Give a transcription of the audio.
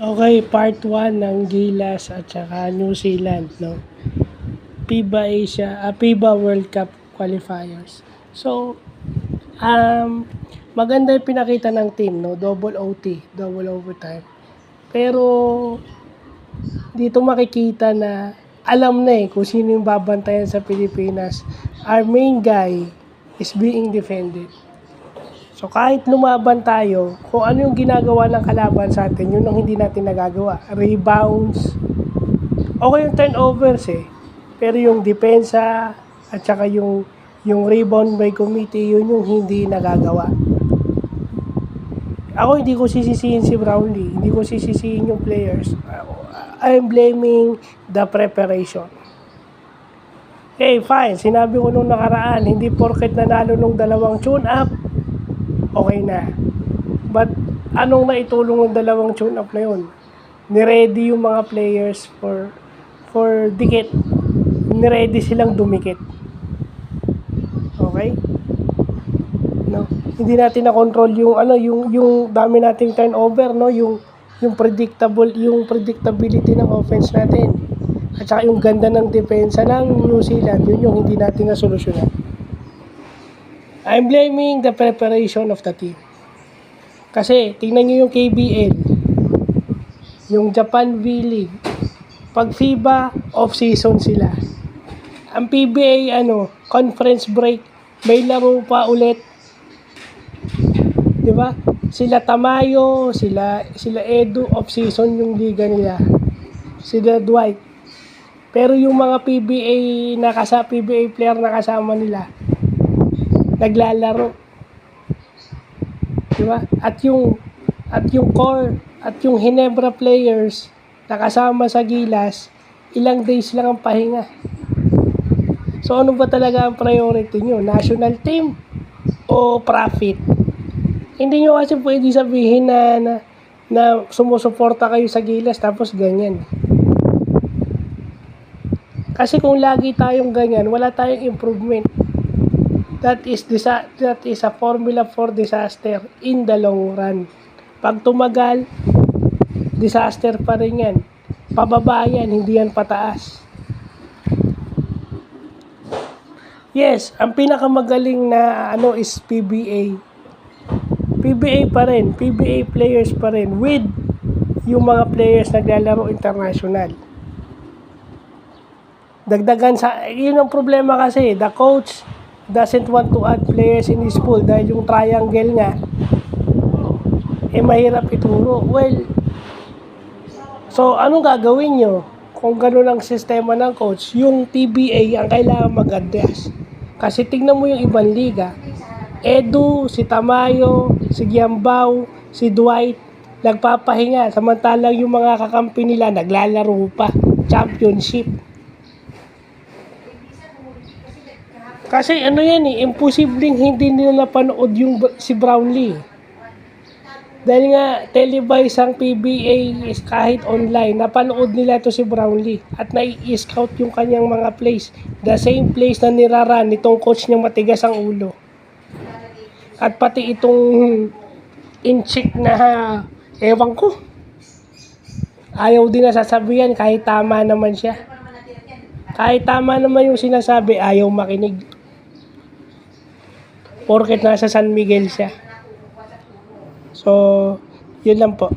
Okay, part 1 ng Gilas at saka New Zealand, no? FIBA World Cup qualifiers. So, maganda yung pinakita ng team, no? Double OT, double overtime. Pero, dito makikita na alam na kung sino yung babantayan sa Pilipinas. Our main guy is being defended. So kahit lumaban tayo, kung ano yung ginagawa ng kalaban sa atin, yun ang hindi natin nagagawa. Rebounds, okay yung turnovers pero yung depensa at saka yung rebound by committee, yun yung hindi nagagawa. Ako hindi ko sisisihin si Brownlee, hindi ko sisisihin yung players. I'm blaming the preparation. Okay, fine. Sinabi ko nung nakaraan, hindi porket nanalo nung dalawang tune-up, okay na. But, anong naitulong ng dalawang tune-up na yun? Niready yung mga players for dikit. Niready silang dumikit. Okay? No? Hindi natin na-control yung dami nating turnover, no? Yung predictability ng offense natin. At saka yung ganda ng depensa ng New Zealand, yun yung hindi natin nasolusyonan. I'm blaming the preparation of the team. Kasi, tingnan nyo yung KBL, yung Japan V-League. Pag FIBA, off-season sila. Ang PBA, conference break, may laro pa ulit. Diba? Sila Tamayo, sila Edu, off-season yung liga nila. Sila Dwight. Pero yung mga PBA player na kasama nila, naglalaro. Diba? At yung core at yung Hinebra players na kasama sa Gilas, ilang days lang ang pahinga. So ano ba talaga ang priority nyo? National team o profit? Hindi nyo kasi pwede sabihin na sumusuporta kayo sa Gilas tapos ganyan. Kasi kung lagi tayong ganyan, wala tayong improvement. That is a formula for disaster in the long run. Pag tumagal, disaster pa rin yan. Pababa yan, hindi yan pataas. Yes, ang pinakamagaling na is PBA. PBA pa rin, PBA players pa rin with yung mga players naglalaro international. Dagdagan yun ang problema kasi, the coach doesn't want to add players in his pool dahil yung triangle nga mahirap ituro. Well, so anong gagawin nyo kung gano'n ang sistema ng coach? Yung PBA ang kailangan mag-adjust. Kasi tingnan mo yung ibang liga, Edu, si Tamayo, si Giambao, si Dwight, nagpapahinga. Samantalang yung mga kakampi nila naglalaro pa. Championship. Kasi imposibleng hindi nila napanood si Brownlee. Dahil nga, televised ang PBA is kahit online, napanood nila to si Brownlee at nai-scout yung kanyang mga plays. The same plays na niraran nitong coach niya matigas ang ulo. At pati itong in-check na ewan ko. Ayaw din na sasabihan kahit tama naman siya. Kahit tama naman yung sinasabi, ayaw makinig. Porket nasa San Miguel siya. So, yun lang po.